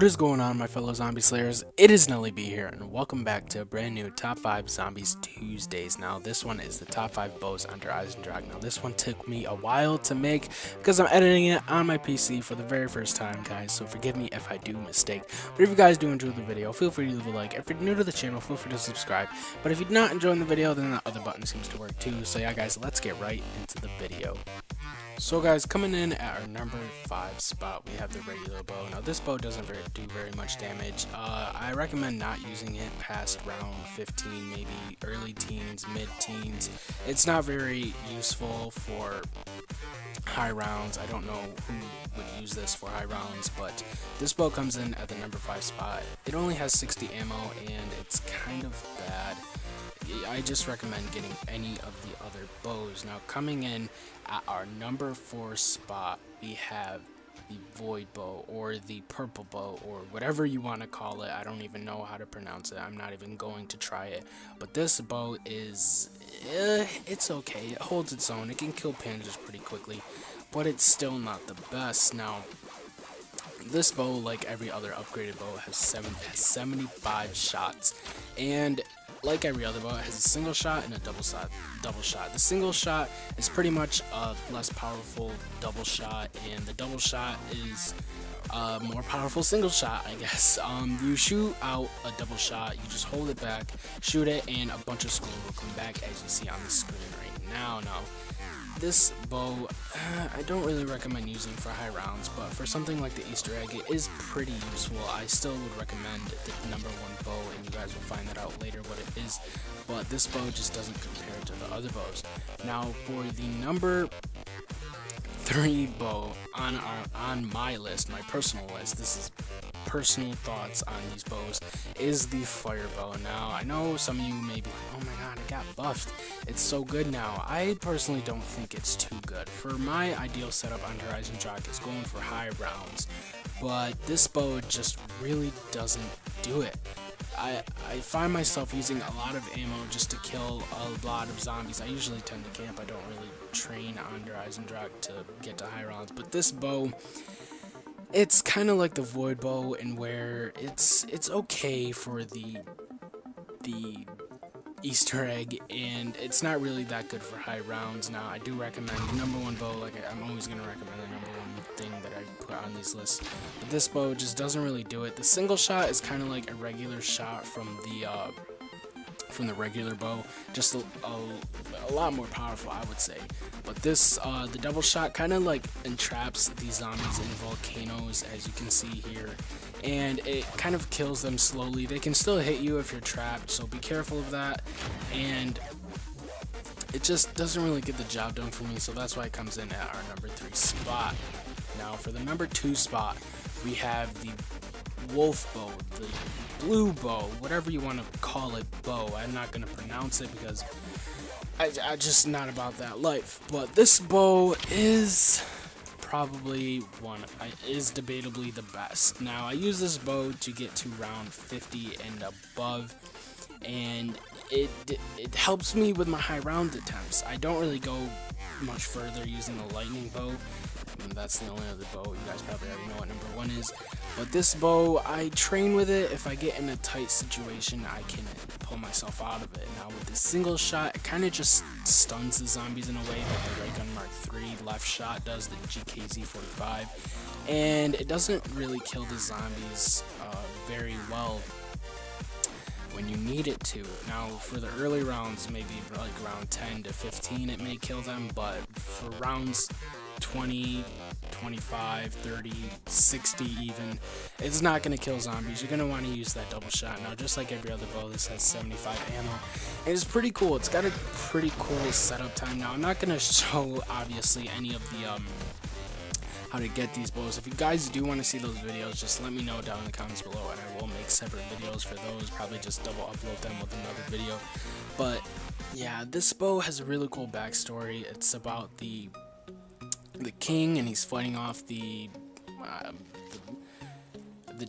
What is going on, my fellow zombie slayers? It is Nelly B here, and welcome back to a brand new Top 5 Zombies Tuesdays. Now, this one is the Top 5 Bows under Eisendrache. Now, this one took me a while to make because I'm editing it on my PC for the very first time, guys, so forgive me if I do mistake. But if you guys do enjoy the video, feel free to leave a like. If you're new to the channel, feel free to subscribe. But if you're not enjoying the video, then the other button seems to work too. So yeah, guys, let's get right into the video. So guys, coming in at our number 5 spot, we have the regular bow. Now this bow doesn't do very much damage. I recommend not using it past round 15, maybe early teens, mid-teens. It's not very useful for high rounds. I don't know who would use this for high rounds, but this bow comes in at the number 5 spot. It only has 60 ammo and it's kind of bad. I just recommend getting any of the other bows. Now coming in at our number 4 spot, we have the void bow or the purple bow or whatever you want to call it. I don't even know how to pronounce it. I'm not even going to try it. But this bow is, it's okay. It holds its own. It can kill panzers pretty quickly, but it's still not the best. Now this bow, like every other upgraded bow, has 75 shots, and like every other bow, it has a single shot and a double shot. The single shot is pretty much a less powerful double shot, and the double shot is a more powerful single shot, I guess. You shoot out a double shot, you just hold it back, shoot it, and a bunch of squid will come back, as you see on the screen right now. Now, this bow, I don't really recommend using for high rounds, but for something like the Easter egg, it is pretty useful. I still would recommend the number 1 bow, and you guys will find that out later what it is, but this bow just doesn't compare to the other bows. Now, for the number 3 bow on my list, my personal list, this is personal thoughts on these bows, is the fire bow. Now I know some of you may be like, oh my god, it got buffed, it's so good now. I personally don't think it's too good. For my ideal setup on Eisendrache is going for high rounds, but this bow just really doesn't do it. I find myself using a lot of ammo just to kill a lot of zombies. I usually tend to camp. I don't really train under Eisendrache to get to high rounds, but this bow, it's kind of like the void bow in where it's okay for the Easter egg, and it's not really that good for high rounds. Now I do recommend the number 1 bow. Like, I'm always going to recommend the number 1 thing that I put on these lists, but this bow just doesn't really do it. The single shot is kind of like a regular shot from the regular bow, just a lot more powerful, I would say. But this the double shot kind of like entraps these zombies in volcanoes, as you can see here, and it kind of kills them slowly. They can still hit you if you're trapped, so be careful of that, and it just doesn't really get the job done for me, so that's why it comes in at our number 3 spot. Now for the number 2 spot, we have the wolf bow, the blue bow, whatever you want to call it, bow. I'm not going to pronounce it because I'm just not about that life. But this bow is probably is debatably the best. Now I use this bow to get to round 50 and above, and it helps me with my high round attempts. I don't really go much further using the lightning bow. And that's the only other bow. You guys probably already know what number 1 is. But this bow, I train with it. If I get in a tight situation, I can pull myself out of it. Now with the single shot, it kind of just stuns the zombies in a way that the Ray Gun Mark III left shot does, the GKZ-45. And it doesn't really kill the zombies very well when you need it to. Now for the early rounds, maybe like round 10 to 15, it may kill them, but for rounds 20, 25, 30, 60 even, it's not going to kill zombies. You're going to want to use that double shot. Now just like every other bow, this has 75 ammo, and it's pretty cool. It's got a pretty cool setup time. Now I'm not going to show obviously any of the how to get these bows. If you guys do want to see those videos, just let me know down in the comments below, and I will make separate videos for those. Probably just double upload them with another video. But yeah, this bow has a really cool backstory. It's about the king, and he's fighting off the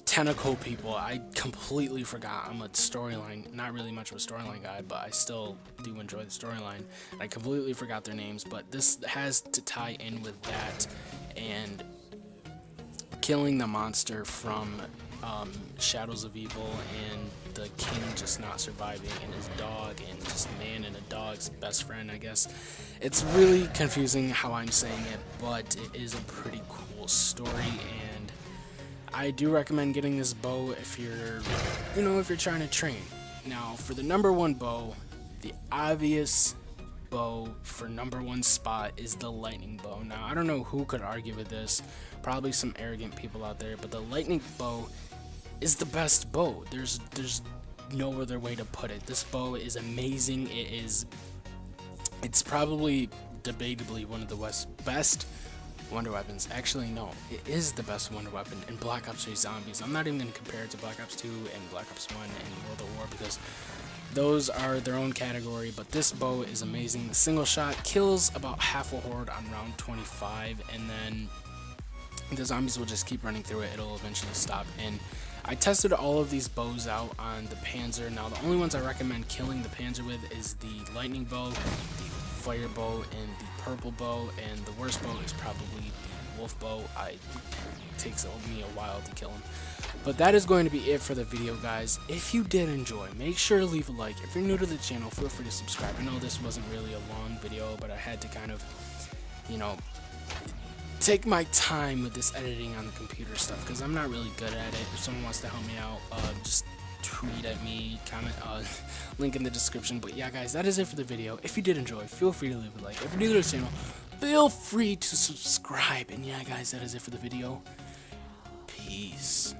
tentacle people. I completely forgot. I'm a storyline, not really much of a storyline guy, but I still do enjoy the storyline. I completely forgot their names, but this has to tie in with that and killing the monster from Shadows of Evil and the king just not surviving, and his dog, and just man and a dog's best friend, I guess. It's really confusing how I'm saying it, but it is a pretty cool story, and I do recommend getting this bow if you're, if you're trying to train. Now, for the number one bow, the obvious bow for number one spot is the lightning bow. Now, I don't know who could argue with this, probably some arrogant people out there, but the lightning bow is the best bow. There's no other way to put it. This bow is amazing. It's probably debatably one of the best wonder weapons. Actually, no, it is the best wonder weapon in Black Ops 3 Zombies. I'm not even going to compare it to Black Ops 2 and Black Ops 1 and World at War, because those are their own category, but this bow is amazing. The single shot kills about half a horde on round 25, and then the zombies will just keep running through it. It'll eventually stop. And I tested all of these bows out on the Panzer. Now, the only ones I recommend killing the Panzer with is the lightning bow, the fire bow, and the purple bow, and the worst bow is probably the wolf bow. It takes me a while to kill him. But that is going to be it for the video, guys. If you did enjoy, make sure to leave a like. If you're new to the channel, feel free to subscribe. I know this wasn't really a long video, but I had to kind of, take my time with this editing on the computer stuff, because I'm not really good at it. If someone wants to help me out, just tweet at me, comment, link in the description. But yeah, guys, that is it for the video. If you did enjoy, feel free to leave a like. If you're new to the channel, feel free to subscribe. And yeah, guys, that is it for the video. Peace.